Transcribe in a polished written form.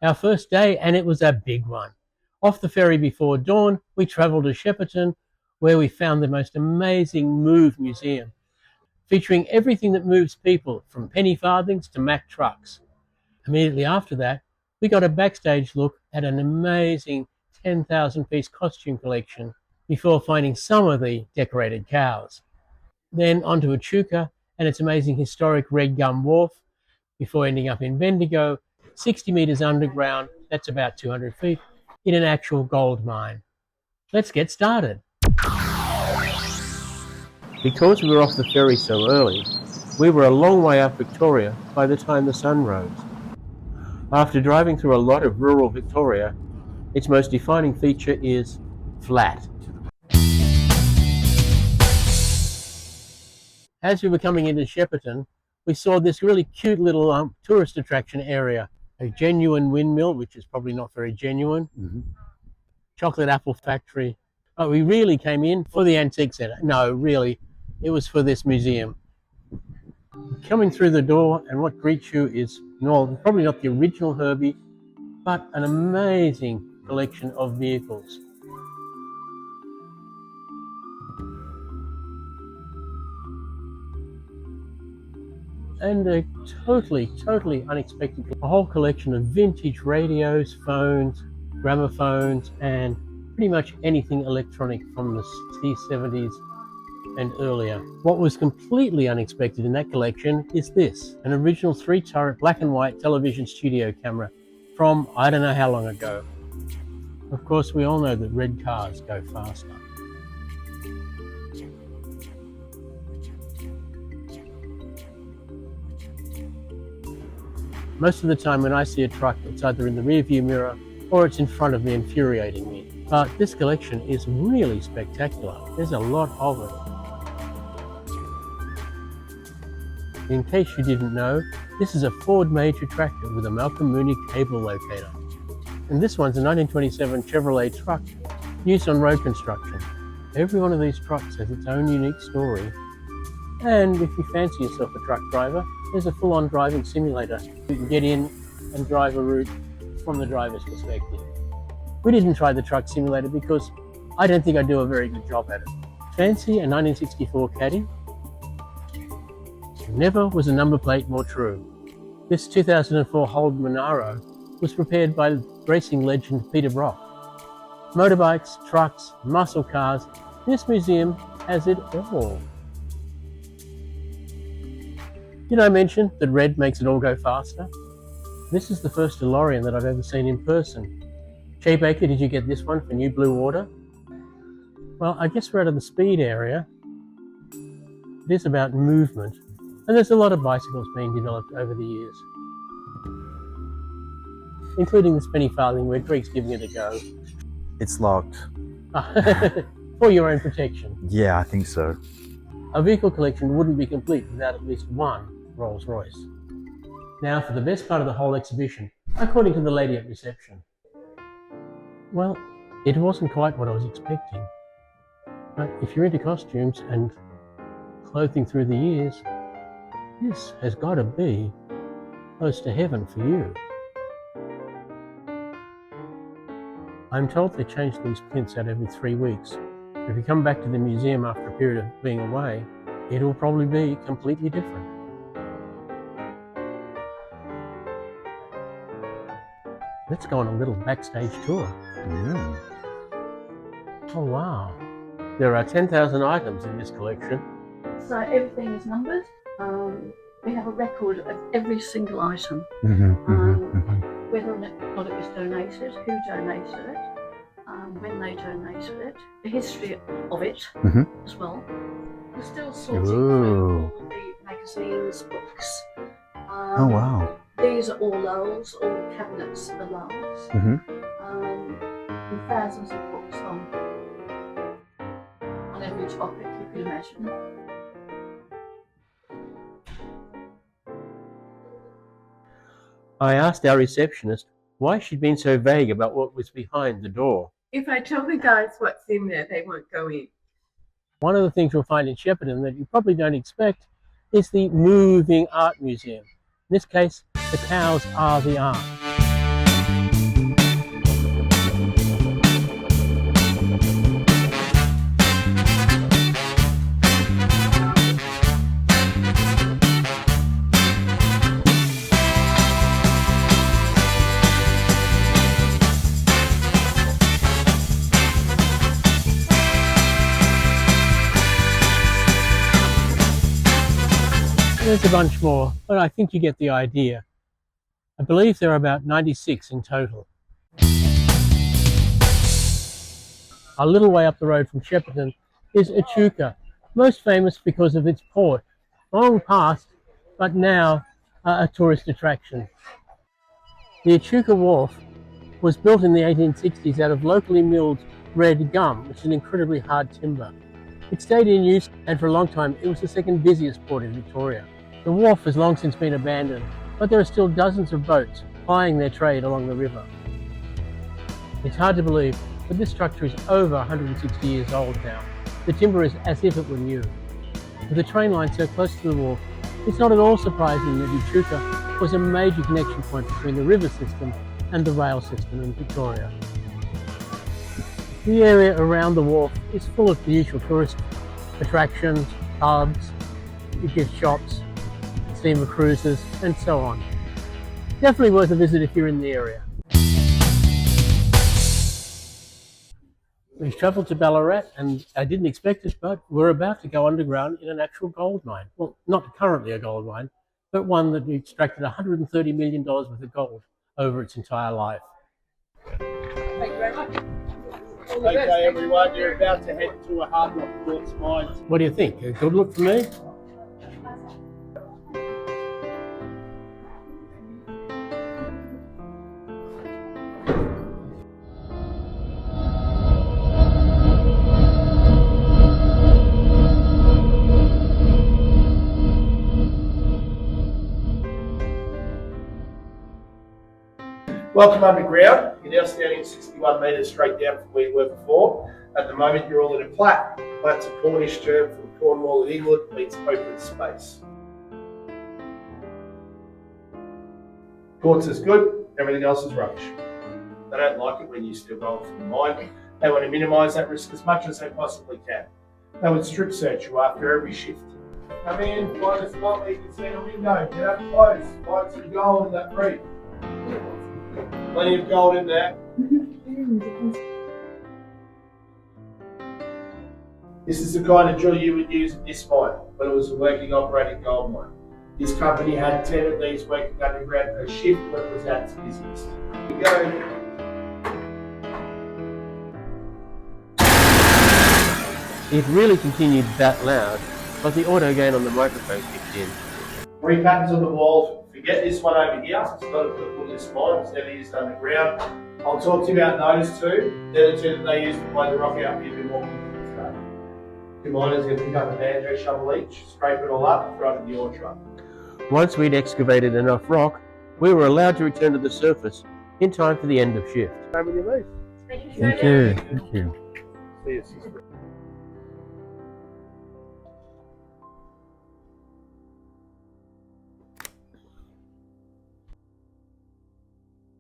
Our first day, and it was a big one. Off the ferry before dawn, we travelled to Shepparton, where we found the most amazing Move museum, featuring everything that moves people, from penny farthings to Mack trucks. Immediately after that, we got a backstage look at an amazing 10,000-piece costume collection before finding some of the decorated cows. Then on to Echuca and its amazing historic red gum wharf, before ending up in Bendigo, 60 metres underground, that's about 200 feet, in an actual gold mine. Let's get started. Because we were off the ferry so early, we were a long way up Victoria by the time the sun rose. After driving through a lot of rural Victoria, its most defining feature is flat. As we were coming into Shepparton, we saw this really cute little tourist attraction area. A genuine windmill, which is probably not very genuine. Chocolate apple factory. Oh, we really came in for the antique centre. No, really, it was for this museum. Coming through the door, and what greets you is, no, probably not the original Herbie, but an amazing collection of vehicles. And a totally unexpected, a whole collection of vintage radios, phones, gramophones, and pretty much anything electronic from the T70s and earlier. What was completely unexpected in that collection is this, an original 3-turret black and white television studio camera from I don't know how long ago. Of course, we all know that red cars go faster. Most of the time when I see a truck, it's either in the rearview mirror or it's in front of me, infuriating me. But this collection is really spectacular. There's a lot of it. In case you didn't know, this is a Ford major tractor with a Malcolm Mooney cable locator. And this one's a 1927 Chevrolet truck used on road construction. Every one of these trucks has its own unique story. And if you fancy yourself a truck driver, there's a full-on driving simulator. You can get in and drive a route from the driver's perspective. We didn't try the truck simulator because I don't think I do a very good job at it. Fancy a 1964 Caddy? Never was a number plate more true. This 2004 Holden Monaro was prepared by racing legend Peter Brock. Motorbikes, trucks, muscle cars, this museum has it all. Did I mention that red makes it all go faster? This is the first DeLorean that I've ever seen in person. Che Baker, did you get this one for New Blue Water? Well, I guess we're out of the speed area. It is about movement, and there's a lot of bicycles being developed over the years, including this penny farthing where Greg's giving it a go. It's locked. For your own protection. Yeah, I think so. A vehicle collection wouldn't be complete without at least one Rolls Royce. Now for the best part of the whole exhibition, according to the lady at reception. Well, it wasn't quite what I was expecting. But if you're into costumes and clothing through the years, this has got to be close to heaven for you. I'm told they change these plinths out every 3 weeks. If you come back to the museum after a period of being away, it'll probably be completely different. Let's go on a little backstage tour. Oh wow, there are 10,000 items in this collection. So everything is numbered. We have a record of every single item, whether or not it was donated, who donated it, when they donated it, the history of it as well. We're still sorting through all the magazines, books. Oh wow. These are all Lowell's, all the cabinets are Lowell's. And thousands of books on every topic you can imagine. I asked our receptionist why she'd been so vague about what was behind the door. If I tell the guys what's in there, they won't go in. One of the things you'll find in Shepparton that you probably don't expect is the moving art museum. In this case, the cows are the art. There's a bunch more, but I think you get the idea. I believe there are about 96 in total. A little way up the road from Shepparton is Echuca, most famous because of its port, long past, but now a tourist attraction. The Echuca wharf was built in the 1860s out of locally milled red gum, which is an incredibly hard timber. It stayed in use, and for a long time it was the second busiest port in Victoria. The wharf has long since been abandoned, but there are still dozens of boats plying their trade along the river. It's hard to believe, but this structure is over 160 years old now. The timber is as if it were new. With the train line so close to the wharf, it's not at all surprising that Echuca was a major connection point between the river system and the rail system in Victoria. The area around the wharf is full of the usual tourist attractions, pubs, gift shops, steamer cruises, and so on. Definitely worth a visit if you're in the area. We've travelled to Ballarat, and I didn't expect it, but we're about to go underground in an actual gold mine. Well, not currently a gold mine, but one that extracted $130 million worth of gold over its entire life. Thank you very much. Okay, everyone, you're about to head to a hard rock quartz mine. What do you think? A good look for me? Welcome underground. You're now standing 61 metres straight down from where you were before. At the moment, you're all in a plat. Plat's a Cornish term from Cornwall in England, means open space. Quartz is good, everything else is rubbish. They don't like it when you steal gold from the mine. They want to minimise that risk as much as they possibly can. They would strip search you after every shift. Come in, find a spot where you can see the window. Get up close, find some gold in that reef. Plenty of gold in there. This is the kind of drill you would use at this mine, but it was a working operating gold mine. This company had 10 of these working underground per shift when it was at its busiest. Here we go. It really continued that loud, but the auto gain on the microphone kicked in. 3 patterns on the walls. Forget this one over here, it's not applicable to this mine, it's never used underground. I'll talk to you about those two. They're the two that they use to blow the rock out when you've been walking today. 2 miners are going to pick up a banjo shovel each, scrape it all up, throw it in the ore truck. Once we'd excavated enough rock, we were allowed to return to the surface in time for the end of shift. Over your leave. Thank you. Thank you. See you, sister.